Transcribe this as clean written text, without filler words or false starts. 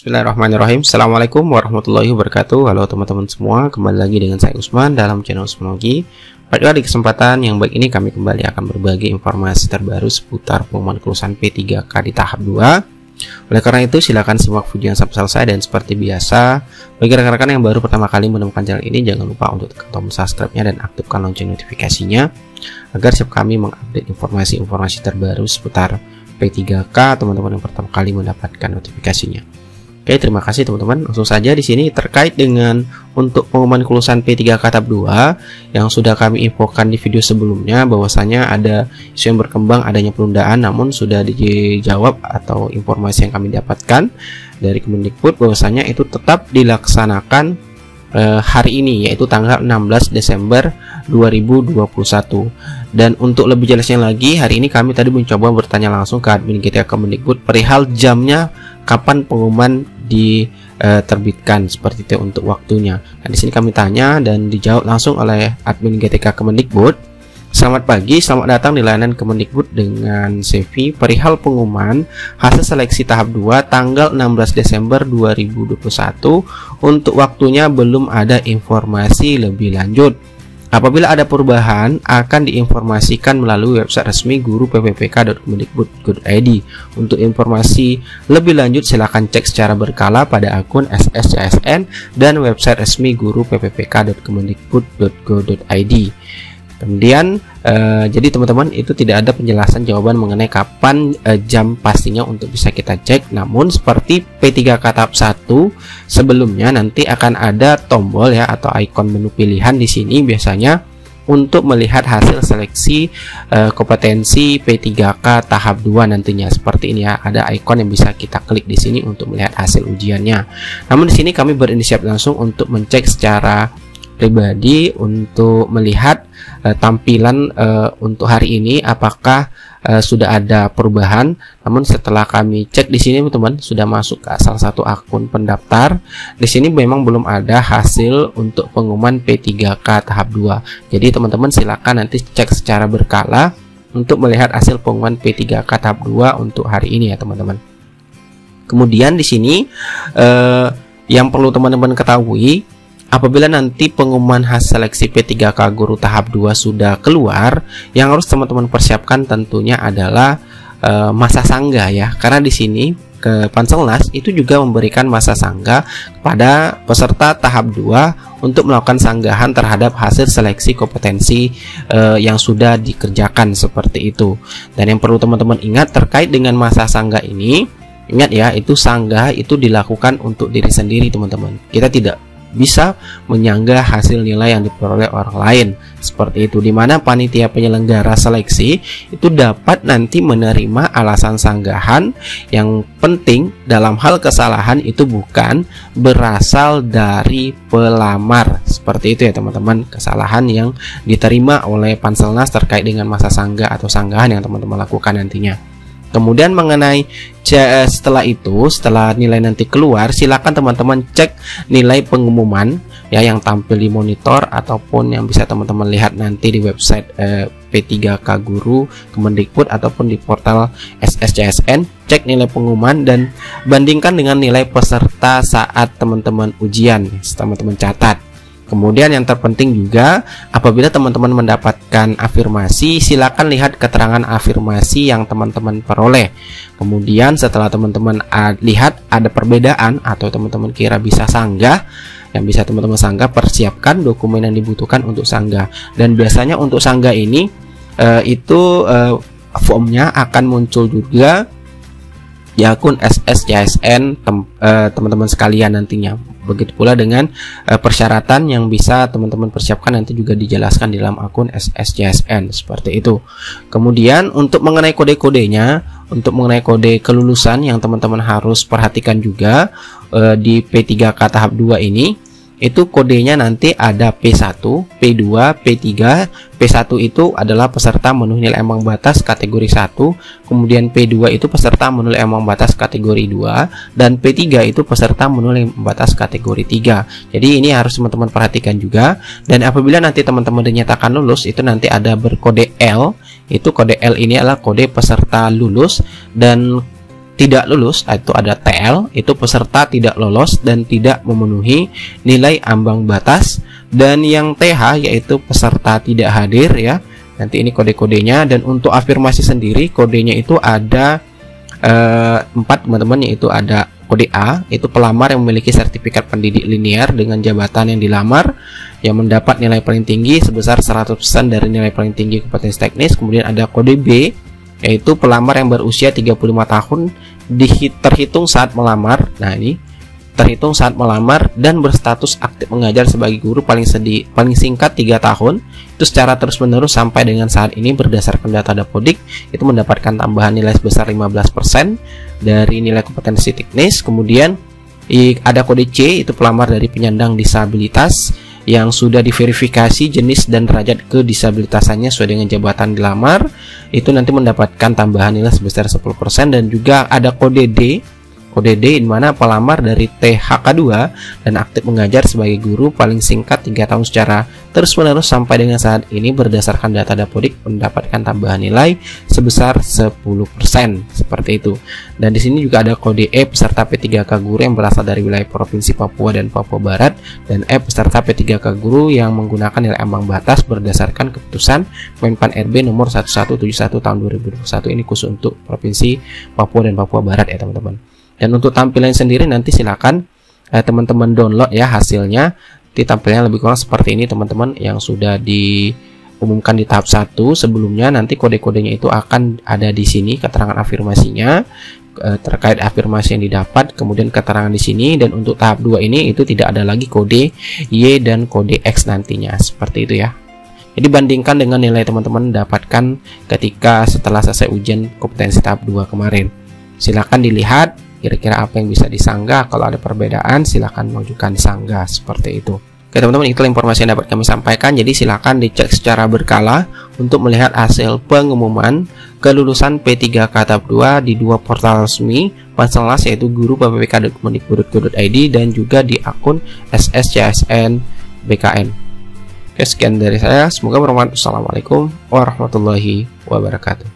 Bismillahirrahmanirrahim. Assalamualaikum warahmatullahi wabarakatuh. Halo teman-teman semua, kembali lagi dengan saya Usman dalam channel Usmanologi. Pada kesempatan yang baik ini kami kembali akan berbagi informasi terbaru seputar pengumuman kelulusan P3K di tahap 2. Oleh karena itu silakan simak video sampai selesai, dan seperti biasa bagi rekan-rekan yang baru pertama kali menemukan channel ini, jangan lupa untuk tekan tombol subscribe-nya dan aktifkan lonceng notifikasinya agar siap kami mengupdate informasi-informasi terbaru seputar P3K teman-teman yang pertama kali mendapatkan notifikasinya. Oke, terima kasih teman-teman. Langsung saja di sini terkait dengan untuk pengumuman kelulusan P3K tahap 2 yang sudah kami infokan di video sebelumnya, bahwasanya ada isu yang berkembang adanya penundaan, namun sudah dijawab atau informasi yang kami dapatkan dari Kemendikbud bahwasanya itu tetap dilaksanakan hari ini, yaitu tanggal 16 Desember 2021. Dan untuk lebih jelasnya lagi, hari ini kami tadi mencoba bertanya langsung ke admin GTK Kemendikbud perihal jamnya kapan pengumuman diterbitkan seperti itu untuk waktunya. Nah, di sini kami tanya dan dijawab langsung oleh admin GTK Kemendikbud. Selamat pagi, selamat datang di layanan Kemendikbud dengan CV perihal pengumuman hasil seleksi tahap 2 tanggal 16 Desember 2021. Untuk waktunya belum ada informasi lebih lanjut. Apabila ada perubahan akan diinformasikan melalui website resmi guru.ppk.kemendikbud.id. Untuk informasi lebih lanjut silakan cek secara berkala pada akun SSCSN dan website resmi guru.ppk.kemendikbud.go.id. Kemudian jadi teman-teman, itu tidak ada penjelasan jawaban mengenai kapan jam pastinya untuk bisa kita cek. Namun seperti P3K tahap 1 sebelumnya, nanti akan ada tombol ya atau ikon menu pilihan di sini biasanya untuk melihat hasil seleksi kompetensi P3K tahap 2 nantinya. Seperti ini ya, ada ikon yang bisa kita klik di sini untuk melihat hasil ujiannya. Namun di sini kami berinisiatif langsung untuk mencek secara pribadi untuk melihat tampilan untuk hari ini apakah sudah ada perubahan. Namun setelah kami cek di sini teman-teman, sudah masuk ke salah satu akun pendaftar. Di sini memang belum ada hasil untuk pengumuman P3K tahap 2. Jadi teman-teman silakan nanti cek secara berkala untuk melihat hasil pengumuman P3K tahap 2 untuk hari ini ya teman-teman. Kemudian di sini yang perlu teman-teman ketahui, apabila nanti pengumuman hasil seleksi P3K guru tahap 2 sudah keluar, yang harus teman-teman persiapkan tentunya adalah masa sanggah ya. Karena di sini ke Panselnas itu juga memberikan masa sanggah kepada peserta tahap 2 untuk melakukan sanggahan terhadap hasil seleksi kompetensi yang sudah dikerjakan seperti itu. Dan yang perlu teman-teman ingat terkait dengan masa sanggah ini, ingat ya, itu sanggah itu dilakukan untuk diri sendiri teman-teman. Kita tidak bisa menyanggah hasil nilai yang diperoleh orang lain seperti itu, dimana panitia penyelenggara seleksi itu dapat nanti menerima alasan sanggahan. Yang penting dalam hal kesalahan itu bukan berasal dari pelamar seperti itu ya teman-teman, kesalahan yang diterima oleh Panselnas terkait dengan masa sanggah atau sanggahan yang teman-teman lakukan nantinya. Kemudian mengenai setelah itu, setelah nilai nanti keluar, silakan teman-teman cek nilai pengumuman ya yang tampil di monitor ataupun yang bisa teman-teman lihat nanti di website P3K Guru Kemendikbud ataupun di portal SSCSN. Cek nilai pengumuman dan bandingkan dengan nilai peserta saat teman-teman ujian, teman-teman catat. Kemudian yang terpenting juga, apabila teman-teman mendapatkan afirmasi, silakan lihat keterangan afirmasi yang teman-teman peroleh. Kemudian setelah teman-teman lihat ada perbedaan atau teman-teman kira bisa sanggah, yang bisa teman-teman sanggah, persiapkan dokumen yang dibutuhkan untuk sanggah. Dan biasanya untuk sanggah ini formnya akan muncul juga di akun SSCSN teman-teman sekalian nantinya. Begitu pula dengan persyaratan yang bisa teman-teman persiapkan nanti juga dijelaskan di dalam akun SSCSN seperti itu. Kemudian untuk mengenai kode-kodenya, untuk mengenai kode kelulusan yang teman-teman harus perhatikan juga di P3K tahap 2 ini, itu kodenya nanti ada P1, P2, P3. P1 itu adalah peserta memenuhi nilai ambang batas kategori 1, kemudian P2 itu peserta memenuhi ambang batas kategori 2, dan P3 itu peserta memenuhi ambang batas kategori 3. Jadi ini harus teman-teman perhatikan juga. Dan apabila nanti teman-teman dinyatakan lulus, itu nanti ada berkode L. Itu kode L ini adalah kode peserta lulus, dan tidak lulus, itu ada TL, itu peserta tidak lolos dan tidak memenuhi nilai ambang batas. Dan yang TH yaitu peserta tidak hadir ya. Nanti ini kode-kodenya. Dan untuk afirmasi sendiri kodenya itu ada 4 teman-teman, yaitu ada kode A, itu pelamar yang memiliki sertifikat pendidik linear dengan jabatan yang dilamar yang mendapat nilai paling tinggi sebesar 100% dari nilai paling tinggi kompetensi teknis. Kemudian ada kode B, yaitu pelamar yang berusia 35 tahun terhitung saat melamar. Nah, ini terhitung saat melamar dan berstatus aktif mengajar sebagai guru paling singkat 3 tahun, itu secara terus-menerus sampai dengan saat ini berdasarkan data Dapodik, itu mendapatkan tambahan nilai sebesar 15% dari nilai kompetensi teknis. Kemudian ada kode C, itu pelamar dari penyandang disabilitas yang sudah diverifikasi jenis dan derajat kedisabilitasannya sesuai dengan jabatan dilamar, itu nanti mendapatkan tambahan nilai sebesar 10%. Dan juga ada kode D, di mana pelamar dari THK2 dan aktif mengajar sebagai guru paling singkat 3 tahun secara terus-menerus sampai dengan saat ini berdasarkan data Dapodik mendapatkan tambahan nilai sebesar 10%, seperti itu. Dan di sini juga ada kode E, peserta P3K guru yang berasal dari wilayah Provinsi Papua dan Papua Barat, dan E, peserta P3K guru yang menggunakan nilai ambang batas berdasarkan keputusan Menpan RB nomor 1171 tahun 2021. Ini khusus untuk Provinsi Papua dan Papua Barat ya teman-teman. Dan untuk tampilan sendiri nanti silakan teman-teman download ya hasilnya. Di tampilannya lebih kurang seperti ini teman-teman, yang sudah diumumkan di tahap 1 sebelumnya. Nanti kode-kodenya itu akan ada di sini, keterangan afirmasinya terkait afirmasi yang didapat, kemudian keterangan di sini. Dan untuk tahap 2 ini itu tidak ada lagi kode Y dan kode X nantinya, seperti itu ya. Jadi bandingkan dengan nilai teman-teman dapatkan ketika setelah selesai ujian kompetensi tahap 2 kemarin. Silakan dilihat kira-kira apa yang bisa disanggah. Kalau ada perbedaan silahkan mengajukan sanggah, seperti itu. Oke teman-teman, itulah informasi yang dapat kami sampaikan. Jadi silahkan dicek secara berkala untuk melihat hasil pengumuman kelulusan P3K tahap 2 di 2 portal resmi Bansenas, yaitu guru.ppk.kemendikbud.go.id dan juga di akun SSCSN BKN. Oke, sekian dari saya, semoga bermanfaat. Assalamualaikum warahmatullahi wabarakatuh.